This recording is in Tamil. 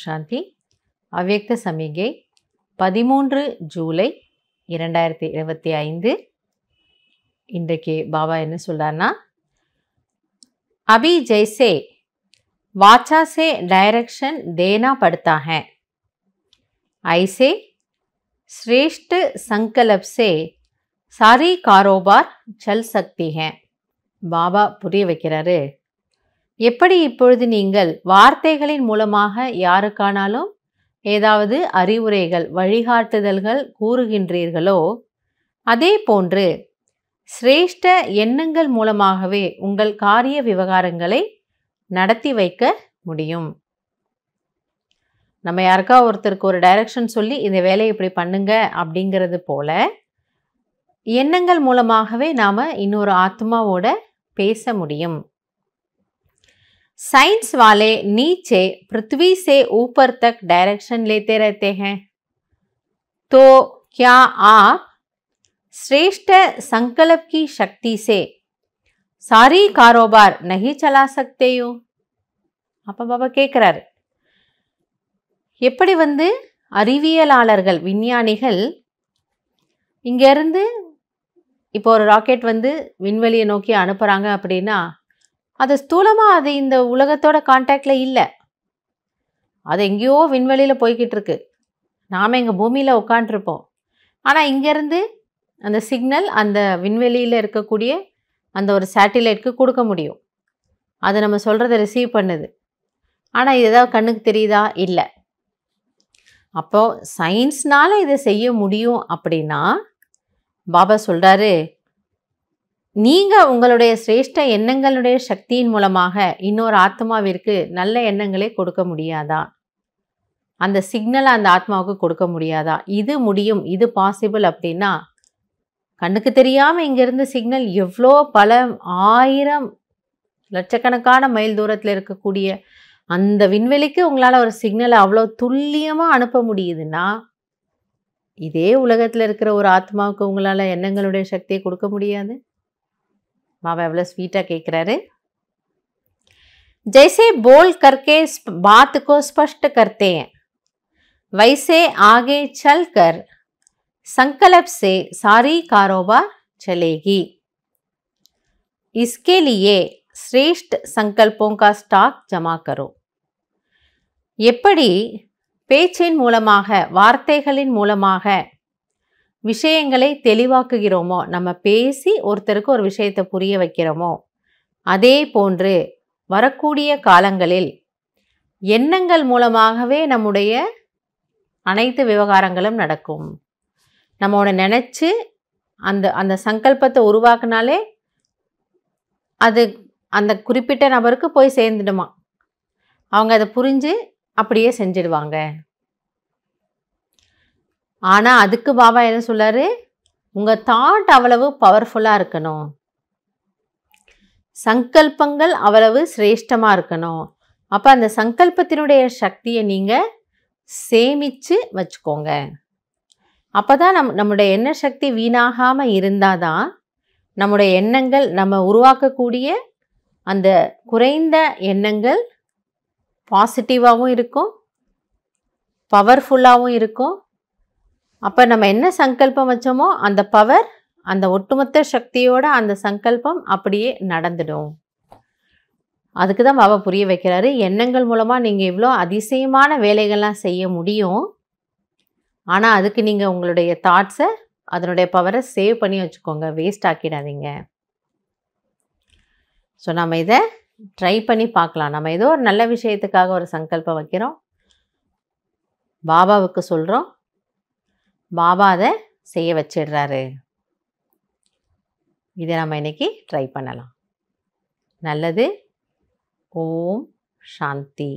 சாந்தி. அவ்யக்த சமிகை 13 ஜூலை 2025. இன்றைக்கு பாபா என்ன சொல்றாருன்னா, अभी जैसे वाचा से डायरेक्शन देना पड़ता है, ऐसे श्रेष्ठ संकल्प से सारी कारोबार चल सकती हैं. பாபா புரிய வைக்கிறாரு, எப்படி இப்பொழுது நீங்கள் வார்த்தைகளின் மூலமாக யாருக்கானாலும் ஏதாவது அறிவுரைகள் வழிகாட்டுதல்கள் கூறுகின்றீர்களோ, அதே போன்று சிரேஷ்ட எண்ணங்கள் மூலமாகவே உங்கள் காரிய விவகாரங்களை நடத்தி வைக்க முடியும். நம்ம யாருக்கா ஒருத்தருக்கு ஒரு டைரக்ஷன் சொல்லி இந்த வேலையை இப்படி பண்ணுங்க அப்படிங்கிறது போல எண்ணங்கள் மூலமாகவே நாம இன்னொரு ஆத்மாவோட பேச முடியும். साइंस वाले नीचे पृथ्वी से ऊपर तक डायरेक्शन लेते रहते हैं, तो क्या आप श्रेष्ठ संकल्प की शक्ति से सारी कारोबार नहीं चला सकते हो? அப்ப பாபா கேட்கிறாரு, எப்படி அறிவியலாளர்கள் விஞ்ஞானிகள் இங்க இருந்து இப்போ ஒரு ராக்கெட் விண்வெளியை நோக்கி அனுப்புறாங்க அப்படின்னா, அது ஸ்தூலமாக அது இந்த உலகத்தோட கான்டாக்டில் இல்லை. அது எங்கேயோ விண்வெளியில் போய்கிட்டு இருக்கு. நாம் எங்கள் பூமியில் உட்காண்ட்ருப்போம். ஆனால் இங்கேருந்து அந்த சிக்னல் அந்த விண்வெளியில் இருக்கக்கூடிய அந்த ஒரு சேட்டிலைட்க்கு கொடுக்க முடியும். அது நம்ம சொல்கிறத ரிசீவ் பண்ணுது. ஆனால் இது ஏதாவது கண்ணுக்கு தெரியுதா? இல்லை. அப்போது சயின்ஸ்னால் இதை செய்ய முடியும் அப்படின்னா பாபா சொல்கிறாரு, நீங்கள் உங்களுடைய சிரேஷ்ட எண்ணங்களுடைய சக்தியின் மூலமாக இன்னொரு ஆத்மாவிற்கு நல்ல எண்ணங்களை கொடுக்க முடியாதா? அந்த சிக்னலை அந்த ஆத்மாவுக்கு கொடுக்க முடியாதா? இது முடியும், இது பாசிபிள் அப்படின்னா, கண்ணுக்கு தெரியாமல் இங்கேருந்து சிக்னல் எவ்வளோ பல 1000 லட்சக்கணக்கான மைல் தூரத்தில் இருக்கக்கூடிய அந்த விண்வெளிக்கு உங்களால் ஒரு சிக்னலை அவ்வளோ துல்லியமாக அனுப்ப முடியுதுன்னா, இதே உலகத்தில் இருக்கிற ஒரு ஆத்மாவுக்கு உங்களால் எண்ணங்களுடைய சக்தியை கொடுக்க முடியாது? பாபா எவ்வளோ ஸ்வீட்டாக கேட்குறாரு. जैसे बोल करके बात को स्पष्ट करते हैं, वैसे आगे चलकर संकल्प से सारी कारोबार चलेगी. इसके लिए श्रेष्ठ संकल्पों का स्टॉक जमा करो. எப்படி பேச்சின் மூலமாக வார்த்தைகளின் மூலமாக விஷயங்களை தெளிவாக்குகிறோமோ, நம்ம பேசி ஒருத்தருக்கு ஒரு விஷயத்தை புரிய வைக்கிறோமோ, அதே போன்று வரக்கூடிய காலங்களில் எண்ணங்கள் மூலமாகவே நம்முடைய அனைத்து விவகாரங்களும் நடக்கும். நம்மோட நினச்சி அந்த அந்த சங்கல்பத்தை உருவாக்குனாலே அது அந்த குறிப்பிட்ட நபருக்கு போய் சேர்ந்துடுமா. அவங்க அதை புரிஞ்சு அப்படியே செஞ்சிடுவாங்க. ஆனால் அதுக்கு பாபா என்ன சொல்றாரு, உங்கள் தாட் அவ்வளவு பவர்ஃபுல்லாக இருக்கணும், சங்கல்பங்கள் அவ்வளவு சிரேஷ்டமாக இருக்கணும். அப்போ அந்த சங்கல்பத்தினுடைய சக்தியை நீங்கள் சேமித்து வச்சுக்கோங்க. அப்போ தான் நம்முடைய எண்ண சக்தி வீணாகாமல் இருந்தால் தான் நம்முடைய எண்ணங்கள், நம்ம உருவாக்கக்கூடிய அந்த குறைந்த எண்ணங்கள் பாசிட்டிவாகவும் இருக்கும், பவர்ஃபுல்லாகவும் இருக்கும். அப்போ நம்ம என்ன சங்கல்பம் வச்சோமோ அந்த பவர், அந்த ஒட்டுமொத்த சக்தியோட அந்த சங்கல்பம் அப்படியே நடந்துடும். அதுக்கு தான் பாபா புரிய வைக்கிறாரு, எண்ணங்கள் மூலமாக நீங்கள் இவ்வளோ அதிசயமான வேலைகள்லாம் செய்ய முடியும். ஆனால் அதுக்கு நீங்கள் உங்களுடைய தாட்ஸை, அதனுடைய பவரை சேவ் பண்ணி வச்சுக்கோங்க, வேஸ்ட் ஆக்கிடாதீங்க. ஸோ நம்ம இதை ட்ரை பண்ணி பார்க்கலாம். நம்ம ஏதோ ஒரு நல்ல விஷயத்துக்காக ஒரு சங்கல்பம் வைக்கிறோம், பாபாவுக்கு சொல்கிறோம், பாபா அதை செய்ய வச்சிடுறாரு. இதை நம்ம இன்னைக்கு ட்ரை பண்ணலாம். நல்லது. ஓம் சாந்தி.